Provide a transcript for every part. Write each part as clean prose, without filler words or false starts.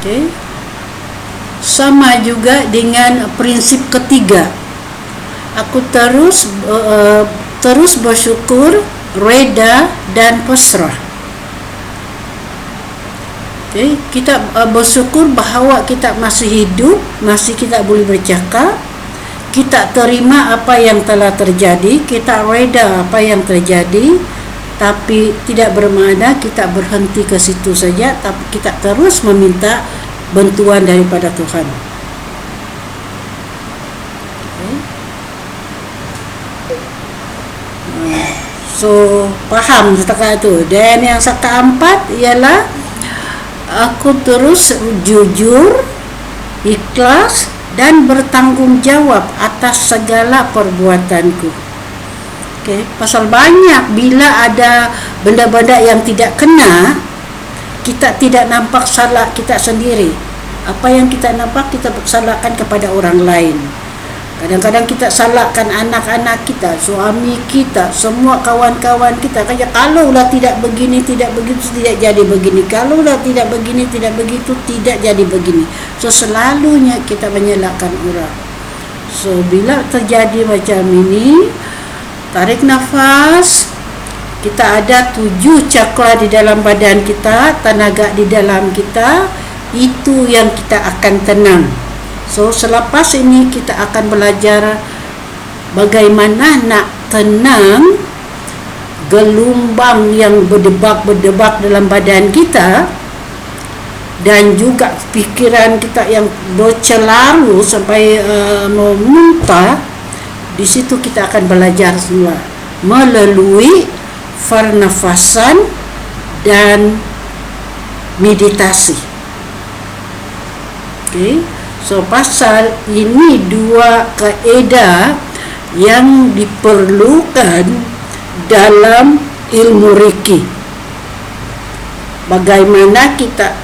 Okey. Sama juga dengan prinsip ketiga. Aku terus bersyukur, reda dan pasrah. Okay. Kita bersyukur bahawa kita masih hidup, masih kita boleh bercakap, kita terima apa yang telah terjadi, kita reda apa yang terjadi, tapi tidak bermakna kita berhenti ke situ saja, tapi kita terus meminta bantuan daripada Tuhan. Okay. So, faham setakat itu. Dan yang keempat ialah aku terus jujur, ikhlas dan bertanggungjawab atas segala perbuatanku. Okey, pasal banyak bila ada benda-benda yang tidak kena, kita tidak nampak salah kita sendiri. Apa yang kita nampak kita salahkan kepada orang lain. Kadang-kadang kita salahkan anak-anak kita, suami kita, semua kawan-kawan kita. Kalaulah tidak begini, tidak begitu, tidak jadi begini. Kalaulah tidak begini, tidak begitu, tidak jadi begini. So, selalunya kita menyalahkan orang. So, bila terjadi macam ini, tarik nafas. Kita ada 7 cakra di dalam badan kita, tenaga di dalam kita. Itu yang kita akan tenang. So, selepas ini kita akan belajar bagaimana nak tenang gelombang yang berdebak-berdebak dalam badan kita, dan juga pikiran kita yang bercelaru sampai mau muntah. Di situ kita akan belajar semua melalui pernafasan dan meditasi. Okey. So, pasal ini 2 kaedah yang diperlukan dalam ilmu Reiki. Bagaimana kita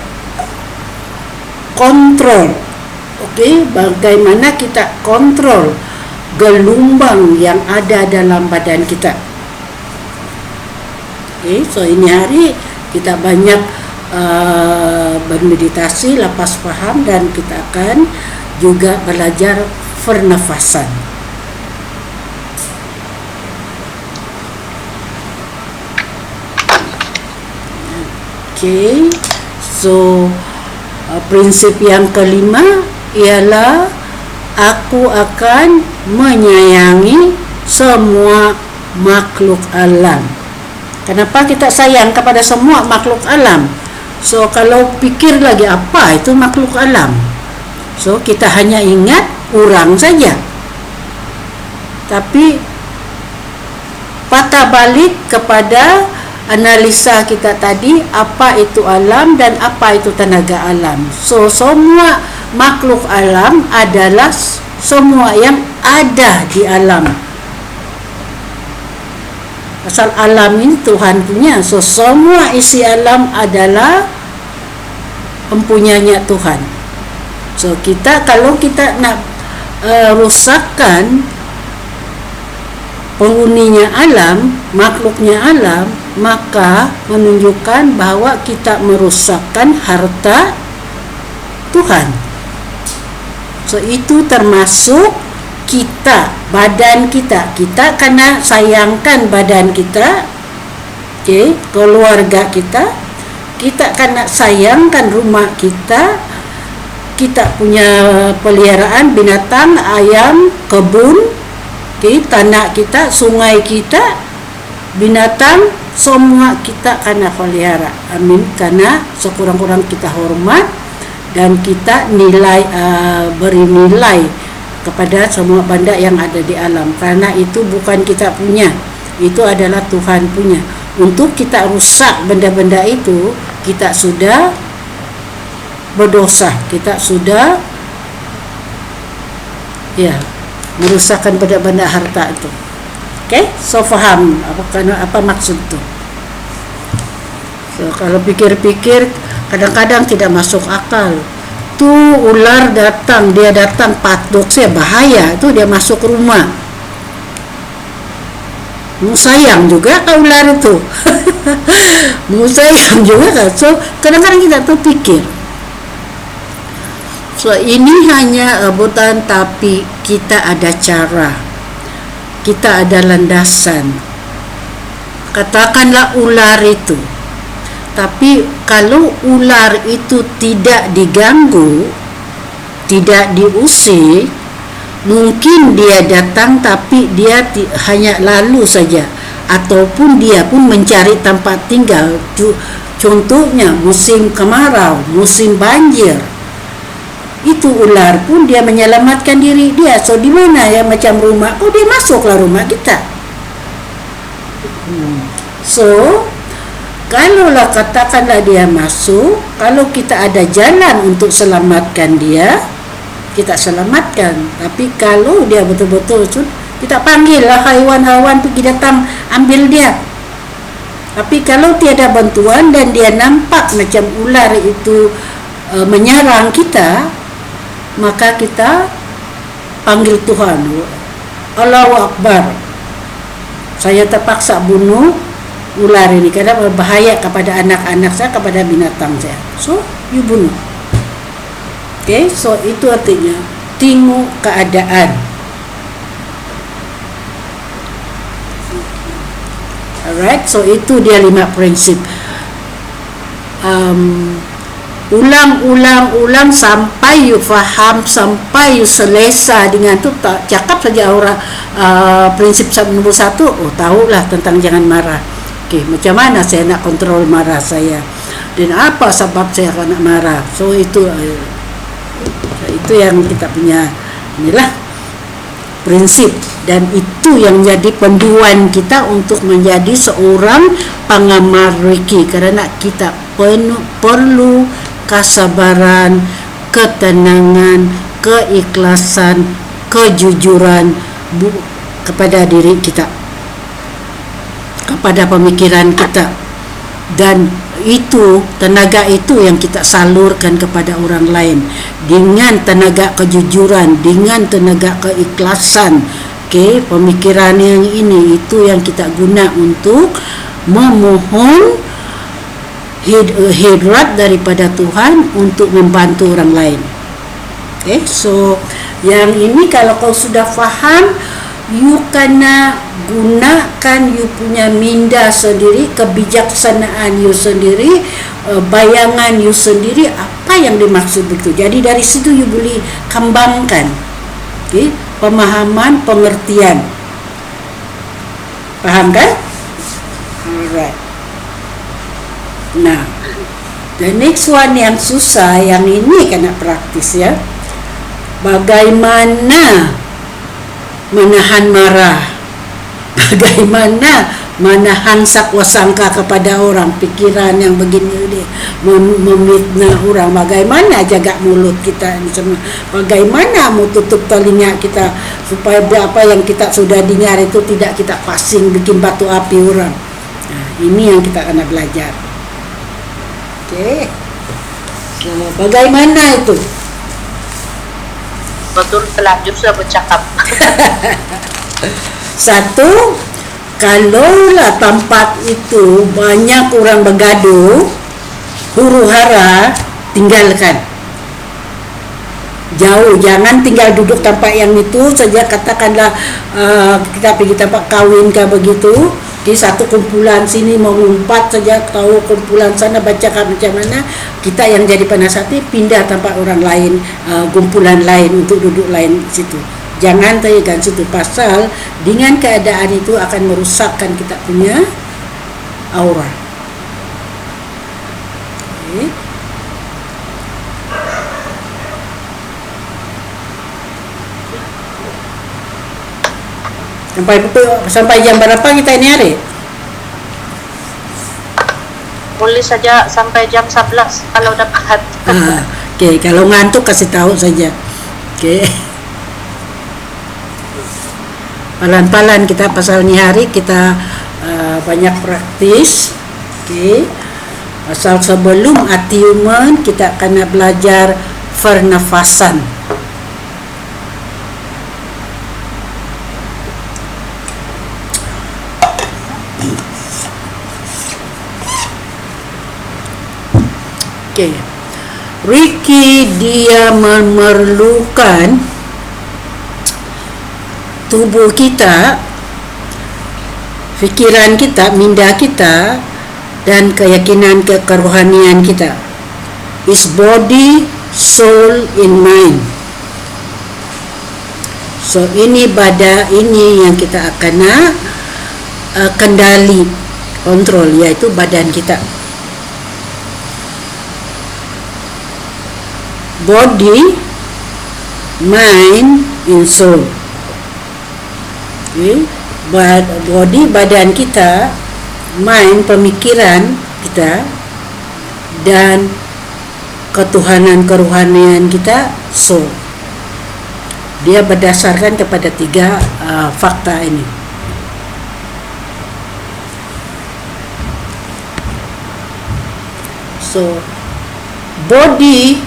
kontrol, okey, bagaimana kita kontrol gelombang yang ada dalam badan kita. Okey, so ini hari kita banyak bermeditasi, lepas faham, dan kita akan juga belajar pernafasan. Okay, so prinsip yang kelima ialah aku akan menyayangi semua makhluk alam. Kenapa kita sayang kepada semua makhluk alam? So, kalau pikir lagi apa itu makhluk alam, so kita hanya ingat orang saja. Tapi patah balik kepada analisa kita tadi, apa itu alam dan apa itu tenaga alam. So, semua makhluk alam adalah semua yang ada di alam. Asal alam ini Tuhan punya. So, semua isi alam adalah mempunyainya Tuhan. So, kalau kita nak rusakkan penghuninya alam, makhluknya alam, maka menunjukkan bahawa kita merusakkan harta Tuhan. So, itu termasuk kita, badan kita. Kita kena sayangkan badan kita, okay, keluarga kita. Kita kena sayangkan rumah kita. Kita punya peliharaan binatang, ayam, kebun, okay, tanah kita, sungai kita, binatang, semua kita kena pelihara. Amin. Karena sekurang-kurang kita hormat dan kita beri nilai kepada semua benda yang ada di alam, karena itu bukan kita punya, itu adalah Tuhan punya. Untuk kita rusak benda-benda itu, kita sudah berdosa, kita sudah merusakkan benda-benda harta itu. Okay, so faham apa maksud itu. So, kalau pikir-pikir kadang-kadang tidak masuk akal. Tu ular datang, dia datang patok saya, bahaya, itu dia masuk rumah. Mu sayang juga ke ular itu. Mu sayang juga kan. So, kadang-kadang kita tuh pikir, So ini hanya rebutan, tapi kita ada cara, kita ada landasan. Katakanlah ular itu, tapi kalau ular itu tidak diganggu, tidak diusir, mungkin dia datang tapi dia hanya lalu saja, ataupun dia pun mencari tempat tinggal. Contohnya musim kemarau, musim banjir, itu ular pun dia menyelamatkan diri dia. So di mana ya, macam rumah, dia masuklah rumah kita. So kalaulah katakanlah dia masuk, kalau kita ada jalan untuk selamatkan dia, kita selamatkan. Tapi kalau dia betul-betul, kita panggillah haiwan-haiwan pergi datang ambil dia. Tapi kalau tiada bantuan dan dia nampak macam ular itu menyerang kita, maka kita panggil Tuhan. Allahu Akbar, saya terpaksa bunuh ular ini karena berbahaya kepada anak-anak saya, kepada binatang saya. So you bunuh. Okay, so itu artinya tengok keadaan. Alright, so itu dia 5 prinsip. Ulang sampai you faham, sampai you selesa dengan tu. Tak cakap saja orang prinsip nombor 1, tahulah tentang jangan marah. Okay, macam mana saya nak kontrol marah saya, dan apa sebab saya nak marah. So itu yang kita punya inilah prinsip, dan itu yang jadi panduan kita untuk menjadi seorang pengamal Reiki, kerana kita perlu kesabaran, ketenangan, keikhlasan, kejujuran kepada diri kita, kepada pemikiran kita, dan itu tenaga itu yang kita salurkan kepada orang lain dengan tenaga kejujuran, dengan tenaga keikhlasan. Okay, pemikiran yang ini itu yang kita guna untuk memohon hidrat daripada Tuhan untuk membantu orang lain. Okay, so yang ini kalau kau sudah faham, you kena gunakan you punya minda sendiri, kebijaksanaan you sendiri, bayangan you sendiri, apa yang dimaksud begitu. Jadi dari situ you boleh kembangkan, okay, pemahaman, pengertian. Faham kan? Alright. Nah, the next one yang susah, yang ini kena praktis ya. Bagaimana menahan marah, bagaimana menahan sakwasangka kepada orang, pikiran yang begini ni, memfitnah orang, bagaimana jaga mulut kita ini semua, bagaimana mau tutup telinga kita supaya apa yang kita sudah dengar itu tidak kita pasing bikin batu api orang. Nah, ini yang kita kena belajar. Okay. So, bagaimana itu? Betul, terlanjur sudah bercakap. Satu, kalaulah tempat itu banyak orang bergaduh, huru-hara, tinggalkan. Jauh, jangan tinggal duduk tempat yang itu saja. Katakanlah kita pergi tempat kahwin ke begitu, okay, satu kumpulan sini mau ngumpat saja, tahu kumpulan sana baca macam mana, kita yang jadi penasihati pindah tempat orang lain, kumpulan lain untuk duduk lain situ. Jangan tayakan situ, pasal dengan keadaan itu akan merusakkan kita punya aura. Okay. Sampai jam berapa kita ini hari? Boleh saja sampai jam 11 kalau dapat. Okay, kalau ngantuk kasih tahu saja. Okay. Pelan-pelan kita pasal ni hari kita banyak praktis. Okay. Pasal sebelum attunement kita kena belajar pernafasan. Okay. Ricky dia memerlukan tubuh kita, fikiran kita, minda kita, dan keyakinan kerohanian kita. Is body, soul, in mind. So ini ini yang kita akan kendali, kontrol, yaitu badan kita. Body, mind, and soul. Okay. Body, badan kita, mind, pemikiran kita, dan ketuhanan kerohanian kita, soul. Dia berdasarkan kepada 3 fakta ini. So body,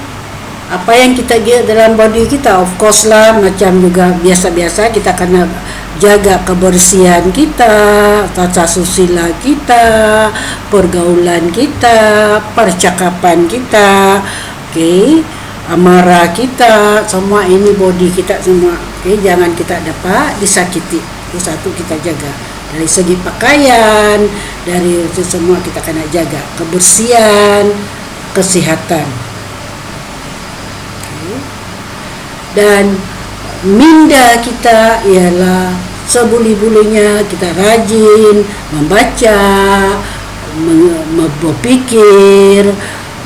apa yang kita lihat dalam body kita, of course lah, macam juga biasa-biasa kita kena jaga kebersihan kita, tata susila kita, pergaulan kita, percakapan kita, okay, amarah kita, semua ini body kita semua. Okay, jangan kita dapat disakiti. Itu satu kita jaga. Dari segi pakaian, dari itu semua kita kena jaga kebersihan, kesihatan. Okay. Dan minda kita ialah sebuli-bulinya kita rajin membaca,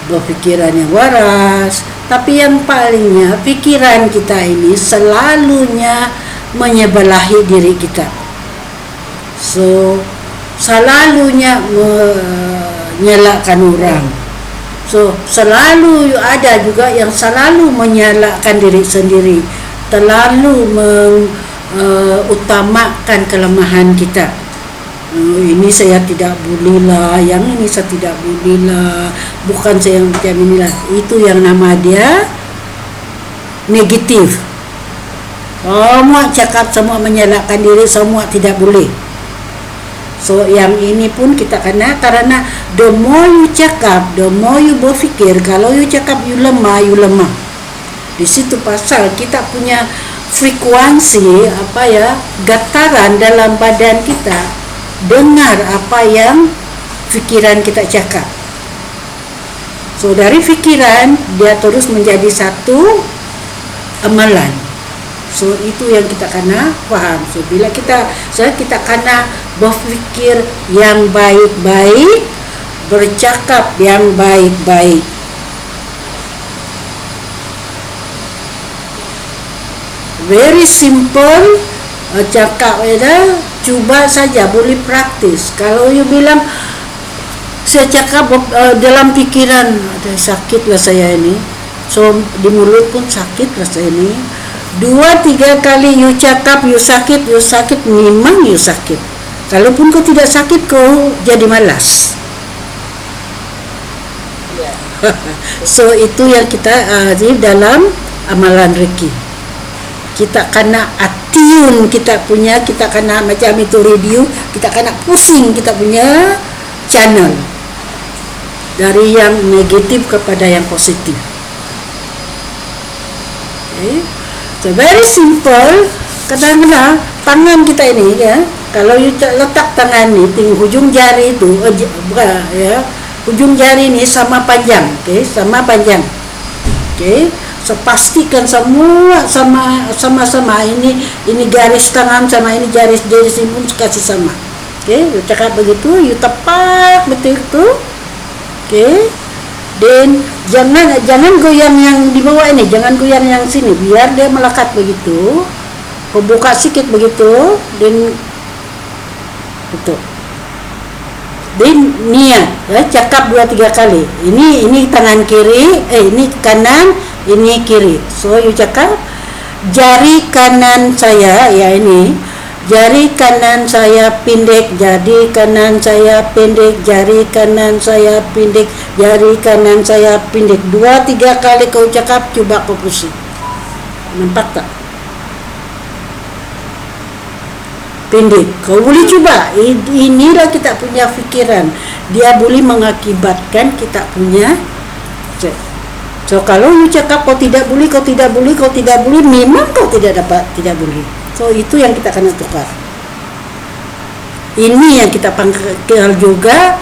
berpikiran yang waras. Tapi yang palingnya, pikiran kita ini selalunya menyebelahi diri kita. So selalunya menyalahkan orang. So selalu ada juga yang selalu menyalahkan diri sendiri, terlalu mengutamakan kelemahan kita. Ini saya tidak bolehlah, yang ini saya tidak bolehlah, bukan saya yang macam inilah. Itu yang nama dia negatif. Semua cakap, semua menyalahkan diri, semua tidak boleh. So yang ini pun kita kena, karena the more you cakap, the more you berfikir. Kalau you cakap you lemah, you lemah. Di situ pasal kita punya frekuensi getaran dalam badan kita dengar apa yang fikiran kita cakap. So dari fikiran dia terus menjadi satu amalan. So itu yang kita kena faham. So bila kita kena berfikir yang baik-baik, bercakap yang baik-baik. Very simple cakap ya. Cuba saja, boleh praktis. Kalau you bilang saya cakap dalam pikiran, sakitlah saya ini. So di mulut pun sakitlah saya ini. 2-3 kali you cakap you sakit, memang you sakit. Kalaupun kau tidak sakit, kau jadi malas. So itu yang kita dalam amalan Reiki. Kita kena attune kita kena macam itu radio, kita kena pusing kita punya channel dari yang negatif kepada yang positif. Okay. So very simple. Kadang-kadang tangan kita ini ya, kalau you letak tangan ni, hujung jari itu hujung jari ni sama panjang, sama panjang. Okay. So pastikan semua sama-sama ini garis tangan sama ini garis ini pun kasih sama. Okay, you cakap begitu, you tepat betul itu. Okay, dan jangan goyang yang di bawah ini, jangan goyang yang sini, biar dia melekat begitu. Kau buka sikit begitu, dan betul. Dan niat, cakap 2-3 kali. Ini tangan kiri, ini kanan. Ini kiri. So you cakap jari kanan saya ini, jari kanan saya pendek, jari kanan saya pendek, jari kanan saya pendek, jari kanan saya pendek. 2-3 kali kau cakap, coba kau pusing. Nampak tak? Pendek. Kau boleh cuba. Inilah kita punya fikiran. Dia boleh mengakibatkan kita punya So kalau you cakap kau tidak boleh, memang kau tidak boleh. So itu yang kita kena tukar. Ini yang kita panggil juga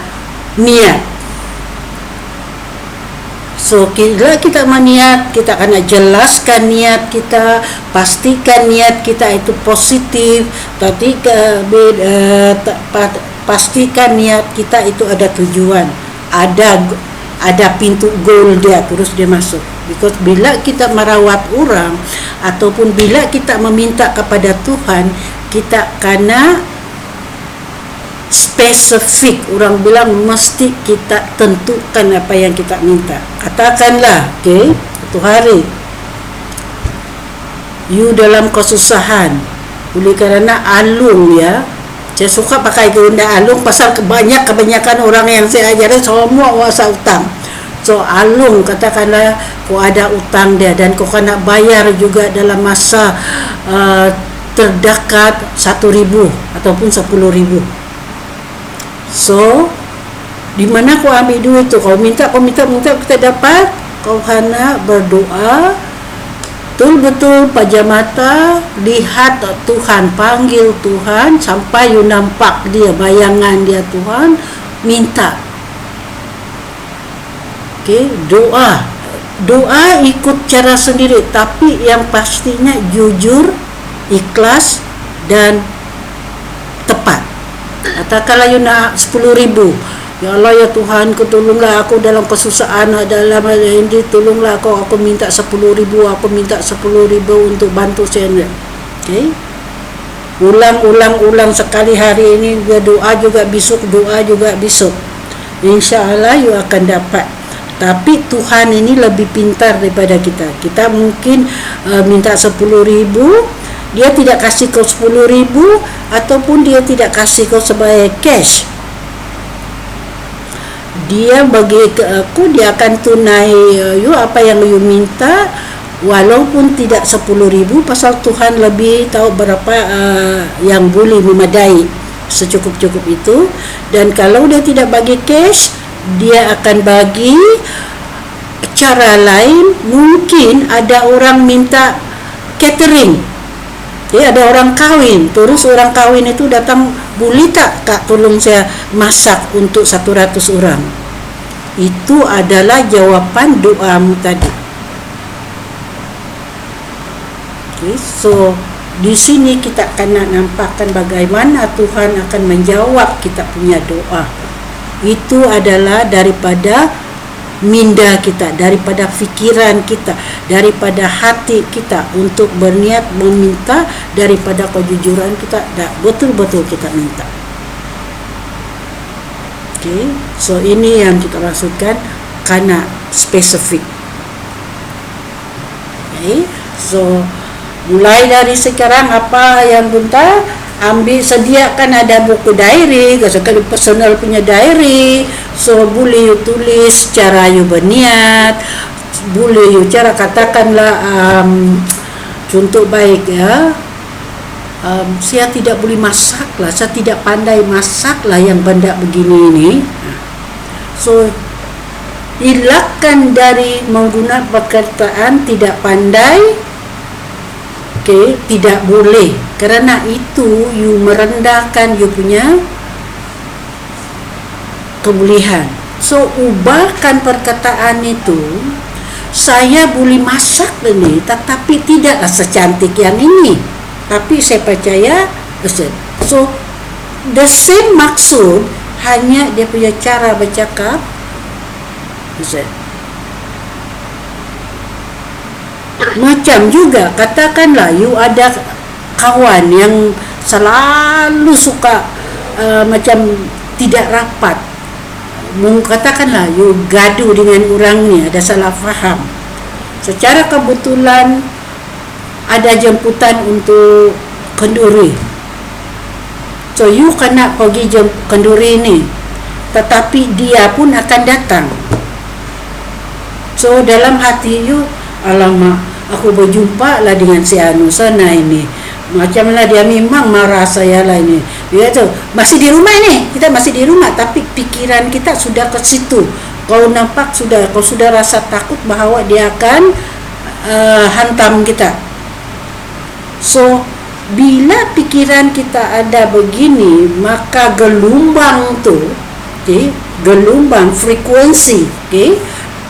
niat. So bila kita meniat, kita kena jelaskan niat kita, pastikan niat kita itu positif, pastikan niat kita itu ada tujuan, ada pintu goal dia, terus dia masuk. Because bila kita merawat orang ataupun bila kita meminta kepada Tuhan, kita kena spesifik. Orang bilang mesti kita tentukan apa yang kita minta. Katakanlah, satu hari you dalam kesusahan, oleh kerana alung ya. Saya suka pakai gunda alung pasal kebanyakan orang yang saya ajarin semua wasa utang. So alung, katakanlah kau ada utang dia dan kau kena bayar juga dalam masa terdekat 1,000 ataupun 10,000. So di mana kau ambil duit tu? Kau minta kita dapat. Kau kena berdoa betul-betul pejam mata, lihat Tuhan, panggil Tuhan sampai you nampak dia, bayangan dia Tuhan, minta. Doa ikut cara sendiri, tapi yang pastinya jujur, ikhlas dan tepat. Katakanlah you nak 10,000, ya Allah ya Tuhan, kau tolonglah aku dalam kesusahan, dalam ini tolonglah aku minta 10,000, aku minta 10,000 untuk bantu saya. Ulang sekali hari ini, doa juga besok, insya-Allah you akan dapat. Tapi Tuhan ini lebih pintar daripada kita. Kita mungkin minta 10,000, dia tidak kasih kau 10,000 ataupun dia tidak kasih kau sebagai cash. Dia bagi ke aku, dia akan tunai you apa yang you minta, walaupun tidak 10,000, pasal Tuhan lebih tahu berapa yang boleh memadai, secukup-cukup itu. Dan kalau dia tidak bagi cash, dia akan bagi cara lain. Mungkin ada orang minta catering, ada orang kahwin, terus orang kahwin itu datang, boleh tak Kak tolong saya masak untuk 100 orang. Itu adalah jawapan doamu tadi. So di sini kita akan nampakkan bagaimana Tuhan akan menjawab kita punya doa. Itu adalah daripada minda kita, daripada fikiran kita, daripada hati kita untuk berniat meminta, daripada kejujuran kita, betul-betul kita minta. So ini yang kita maksudkan karena spesifik. So mulai dari sekarang apa yang Bunta ambil, sediakan ada buku diary, sekali personal punya diary. So boleh you tulis cara you berniat, boleh you cara katakanlah contoh baik ya, saya tidak boleh masak lah, saya tidak pandai masak lah yang benda begini ini. So elakkan dari menggunakan perkataan tidak pandai, tidak boleh, kerana itu you merendahkan you punya kebolehan. So ubahkan perkataan itu, saya boleh masak ini, tetapi tidaklah secantik yang ini, tapi saya percaya. So the same maksud, hanya dia punya cara bercakap. Macam juga katakanlah you ada kawan yang selalu suka macam tidak rapat, katakanlah you gaduh dengan orang ni, ada salah faham. Secara kebetulan ada jemputan untuk kenduri, so you kena pergi kenduri ni, tetapi dia pun akan datang. So dalam hati you, alamak, aku berjumpa lah dengan si Anu sana ini, macam mana dia memang marah saya lah ini. Dia tu masih di rumah ni, kita masih di rumah, tapi pikiran kita sudah ke situ. kau nampak sudah, kau sudah rasa takut bahawa dia akan hantam kita. So bila pikiran kita ada begini, maka gelombang tu, okay, gelombang frekuensi, okay,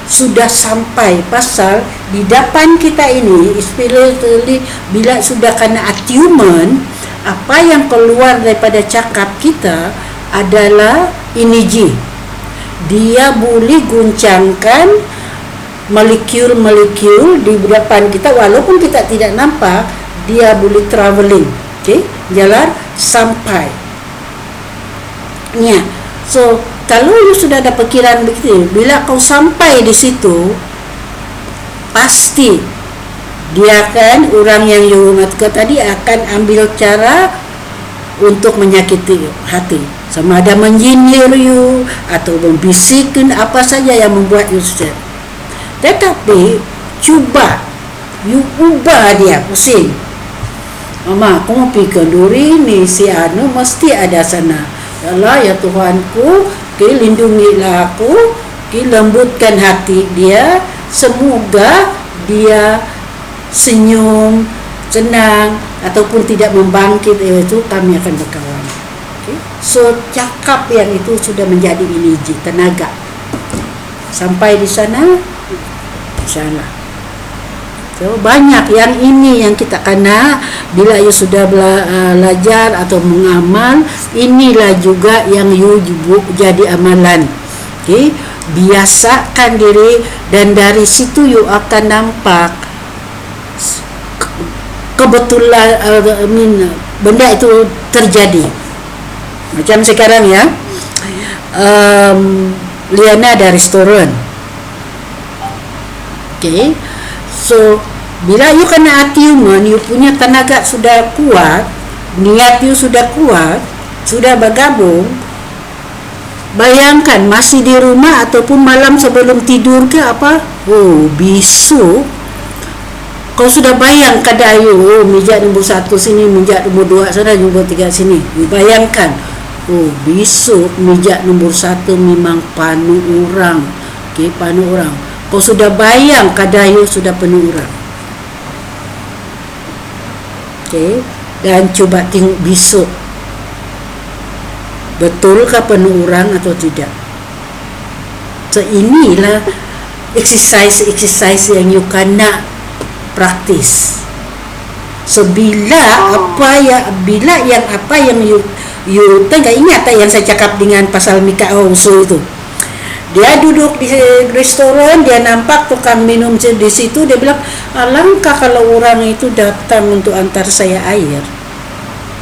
sudah sampai pasal di depan kita ini, especially bila sudah kena attunement, apa yang keluar daripada cakap kita adalah energi. Dia boleh guncangkan molekul-molekul di depan kita, walaupun kita tidak nampak, dia boleh travelling, okay, jalan sampai. Ya, so kalau you sudah ada pikiran begitu, bila kau sampai di situ, pasti dia akan, orang yang you maksud tadi akan ambil cara untuk menyakiti hati, sama ada menyindir you atau membisikkan apa saja yang membuat you sedih. Tetapi cuba you ubah dia pusing. Mama, aku mau pergi kenduri ni, si Anu mesti ada sana. Allah ya Tuhanku, lindungilah aku, lembutkan hati dia, semoga dia senyum, senang ataupun tidak membangkit, itu kami akan berkawan. Okay? So cakap yang itu sudah menjadi energi, tenaga. Sampai di sana, insyaallah. So banyak yang ini yang kita kena bila you sudah belajar atau mengamal, inilah juga yang you jadi amalan. Okay? Biasakan diri, dan dari situ you akan nampak kebetulan benda itu terjadi. Macam sekarang ya, Liana ada restoran. Okay, so bila you kena attunement, you punya tenaga sudah kuat, niat you sudah kuat, sudah bergabung. Bayangkan masih di rumah ataupun malam sebelum tidur ke apa, besok kau sudah bayang kadang you, meja nombor 1 sini, meja nombor 2 sana, nombor 3 sini. You bayangkan, besok meja nombor 1 memang penuh orang. Okay, penuh orang. Kau sudah bayang kadang you sudah penuh orang. Okay, dan coba tengok besok, betulkah penuh orang atau tidak. So inilah exercise yang you kena praktis. So bila apa yang you tengah ingat tak yang saya cakap dengan pasal Mika Oso itu. Dia duduk di restoran, dia nampak tukang minum di situ, dia bilang, alangkah kalau orang itu datang untuk antar saya air.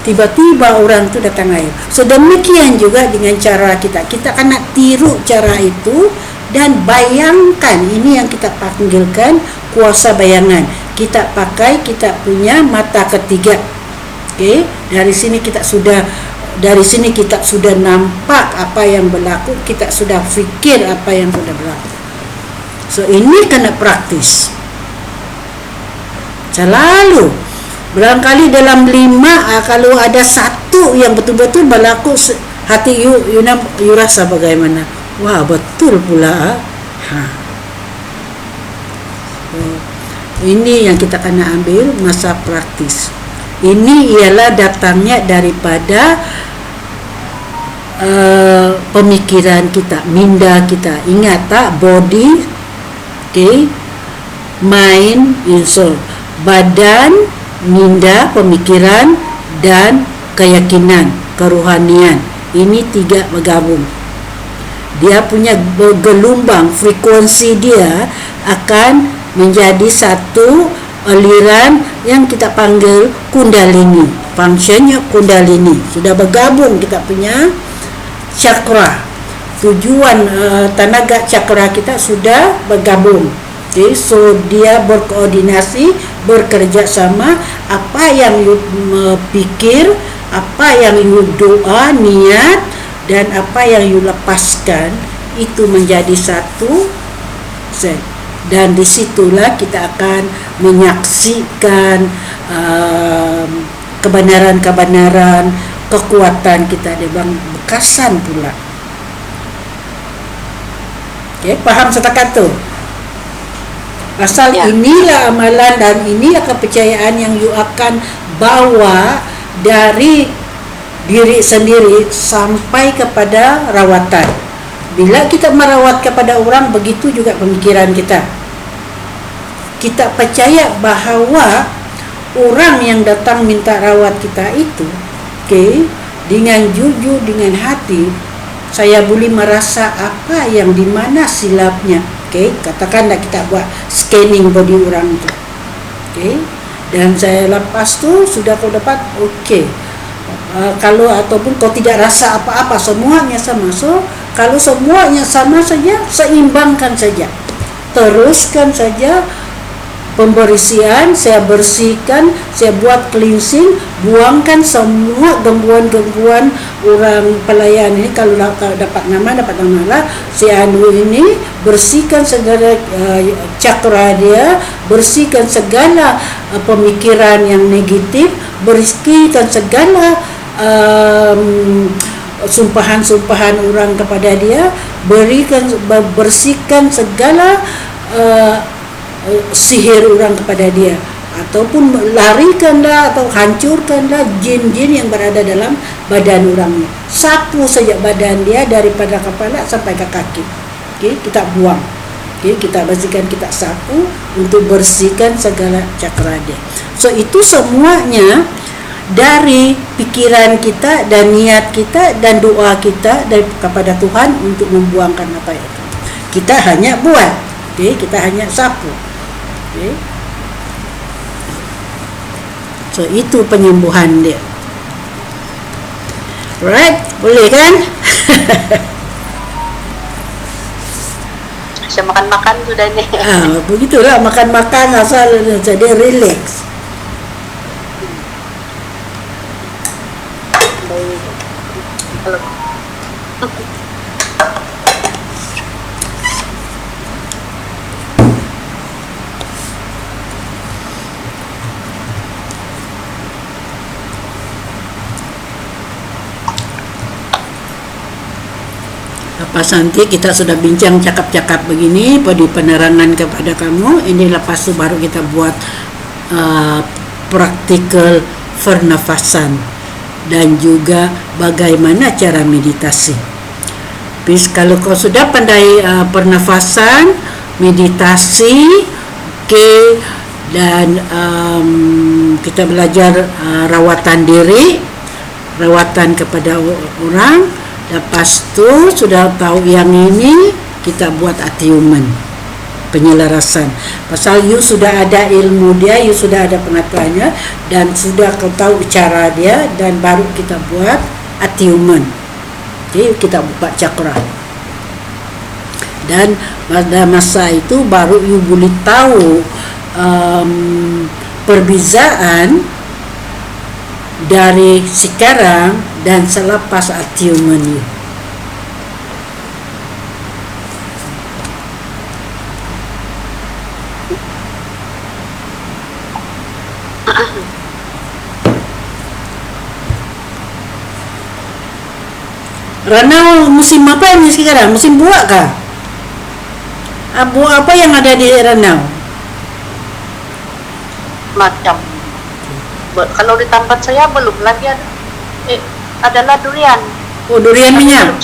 Tiba-tiba orang itu datang air. So demikian juga dengan cara kita kena tiru cara itu, dan bayangkan, ini yang kita panggilkan kuasa bayangan. Kita pakai kita punya mata ketiga. Okay? Dari sini kita sudah nampak apa yang berlaku, kita sudah fikir apa yang sudah berlaku. So ini kena praktis. Selalu barangkali dalam 5, kalau ada satu yang betul-betul berlaku, hati you rasa bagaimana? Wah, betul pula. Ini yang kita kena ambil masa praktis. Ini ialah datangnya daripada pemikiran kita, minda kita. Ingat tak, body, okay, mind, soul. Badan, minda, pemikiran, dan keyakinan, kerohanian. Ini 3 bergabung. Dia punya gelombang, frekuensi dia akan menjadi satu aliran yang kita panggil kundalini. Fungsinya kundalini. Sudah bergabung kita punya cakra. Tujuan tenaga cakra kita sudah bergabung. Okay, so dia berkoordinasi, bekerja sama. Apa yang you pikir, apa yang you doa, niat, dan apa yang you lepaskan, itu menjadi satu set. Dan disitulah kita akan menyaksikan kebenaran-kebenaran, kekuatan kita, dia bang bekasan pula. Okay, faham setakat tu? Asal Ya. inilah amalan dan inilah kepercayaan yang you akan bawa dari diri sendiri sampai kepada rawatan. Bila kita merawat kepada orang, begitu juga pemikiran kita. Kita percaya bahawa orang yang datang minta rawat kita itu, okay, dengan jujur, dengan hati, saya boleh merasa apa yang di mana silapnya. Okay, katakanlah kita buat scanning body orang itu. Okay, dan saya lepas tu sudah kau dapat, okay, kalau ataupun kau tidak rasa apa-apa, semuanya sama. So kalau semuanya sama saja, seimbangkan saja, teruskan saja pembersihan. Saya bersihkan, saya buat cleansing, buangkan semua gangguan-gangguan orang pelayan ini. Kalau dapat nama lah, si Anu ini bersihkan segala cakra dia, bersihkan segala pemikiran yang negatif, bersihkan segala sumpahan-sumpahan orang kepada dia, bersihkan segala sihir orang kepada dia, ataupun larikanlah atau hancurkanlah jin-jin yang berada dalam badan orang. Sapu saja badan dia daripada kepala sampai ke kaki. Okay, kita buang. Okay, kita bersihkan, kita sapu untuk bersihkan segala cakra dia. So itu semuanya dari pikiran kita dan niat kita dan doa kita dari kepada Tuhan untuk membuangkan apa itu. Kita hanya buat, okay, kita hanya sapu. Okay. So itu penyembuhan dia. Right, boleh kan? Saya makan-makan sudah ni. Begitulah, makan-makan asal jadi relax. Kalau Lepas nanti kita sudah bincang cakap-cakap begini pada penerangan kepada kamu. Ini lepas tu baru kita buat praktikal pernafasan dan juga bagaimana cara meditasi. Bis kalau kau sudah pandai pernafasan, meditasi, okay, dan kita belajar rawatan diri, rawatan kepada orang. Lepas tu sudah tahu yang ini, kita buat attunement, penyelarasan. Pasal you sudah ada ilmu dia, you sudah ada pengetahuannya, dan sudah kau tahu cara dia, dan baru kita buat attunement. Okay, kita buka cakra. Dan pada masa itu baru you boleh tahu perbezaan dari sekarang dan selepas attunement you. Ranau musim apa ini sekarang? Musim buah kah? Buah apa yang ada di Ranau? macam. Kalau di tempat saya belum lagi ada. Adalah durian. Oh, durian minyak.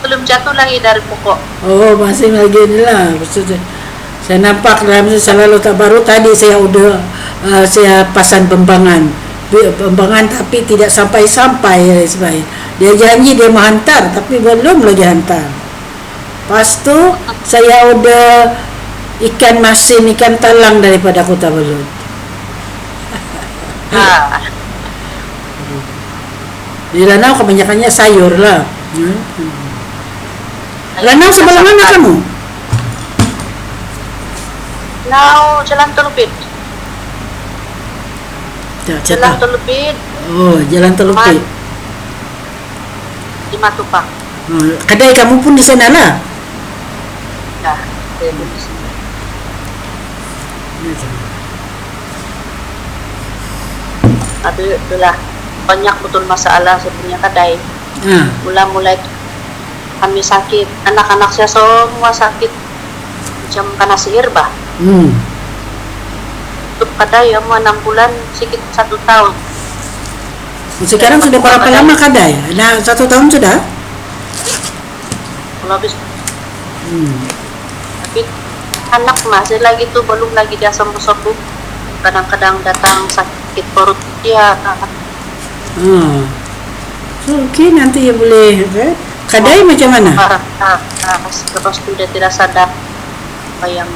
Belum jatuh lagi dari pokok. Oh, masih lagi ni lah. Saya nampak dalam selalu tak baru tadi saya udah saya pasang pembangan tapi tidak sampai-sampai sebenarnya. Dia janji dia mau hantar tapi belum lagi hantar. Lepas tu saya udah ikan masin, ikan talang daripada Kota Belud. Di Lanau kebanyakannya sayur lah. Lanau sebelah mana kamu? Now Jalan Telupit. Jalan Cakap. Telupit Oh, Jalan Telupit. di Matupang. Kedai kamu pun di sana lah. Ya, saya di sini. Tapi itulah banyak betul masalah sebenarnya kedai. Mulai kami sakit, anak-anak saya semua sakit macam kena sihir bah. Untuk kadai ya mau 6 bulan sedikit 1 tahun. Sekarang sudah berapa lama kadai? Nah, 1 tahun sudah? Kalau habis tapi anak masih lagi tuh belum lagi dia sembuh-sembuh, kadang-kadang datang sakit perut dia. So, okay, nanti ya boleh kadai macam mana? Terus dia tidak sadar apa yang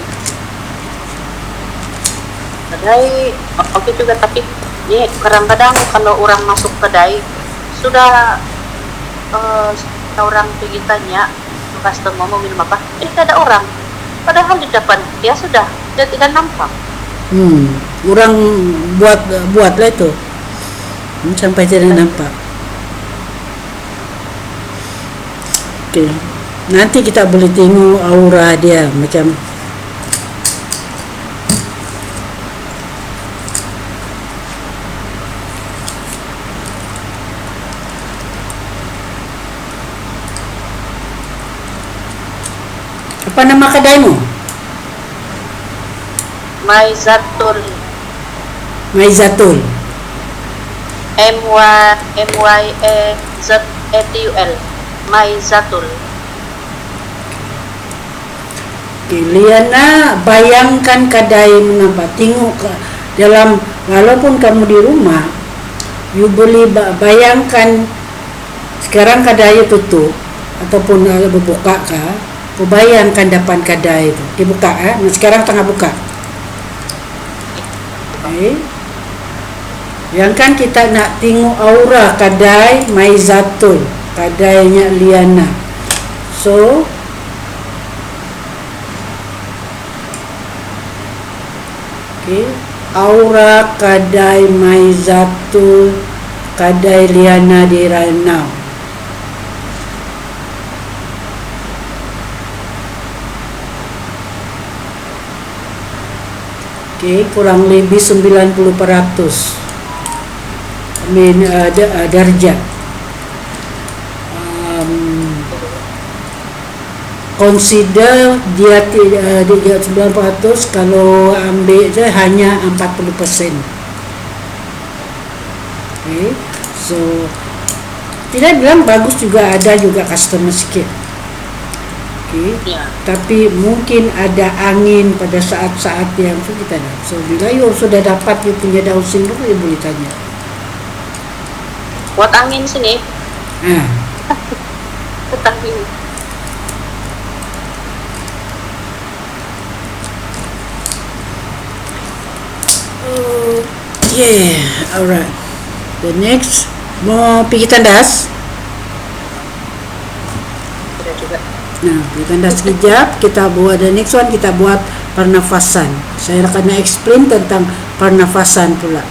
kadai oke juga, tapi ini kadang-kadang kalau orang masuk kedai sudah orang pergi tanya customer mau minum apa, tidak ada orang, padahal di depan dia sudah, dia tidak nampak. Orang buatlah itu sampai tidak nampak. Oke, nanti kita boleh tengok aura dia macam apa nama kedaimu? Maizatul. Maizatul. MYEZATUL. Maizatul. Liana, bayangkan kedai menambah, tengok dalam, walaupun kamu di rumah, you boleh bayangkan sekarang kedai tutup ataupun berbuka kah? Kau bayangkan depan kedai itu dibuka, sekarang tengah buka. Okay. Yang kan kita nak tengok aura kedai Maizatul, kedainya Liana. So okay, aura kedai Maizatul, kedai Liana di Ranau. Okay, kurang lebih 90% darjah. Consider dia tidak 90%, kalau ambil je hanya 40%. Okay, so tidak bilang bagus, juga ada juga customer sikit. Okay. Tapi mungkin ada angin pada saat-saat yang kita dah. So bila you sudah dapat you punya Down syndrome, you boleh tanya. Buat angin sini. Angin. Yeah, alright. The next, mau pergi tandas? Sudah juga. Nah, pergi tandas sekejap. Kita buat the next one, kita buat pernafasan. Saya akan explain tentang pernafasan pula.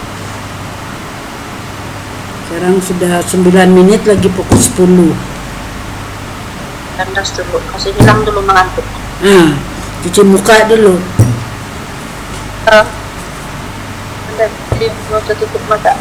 Sekarang sudah 9 menit, lagi pukul 10. Tandas dulu, kasih hilang dulu mengantuk. Cuci muka dulu. Jadi, mau tutup mata.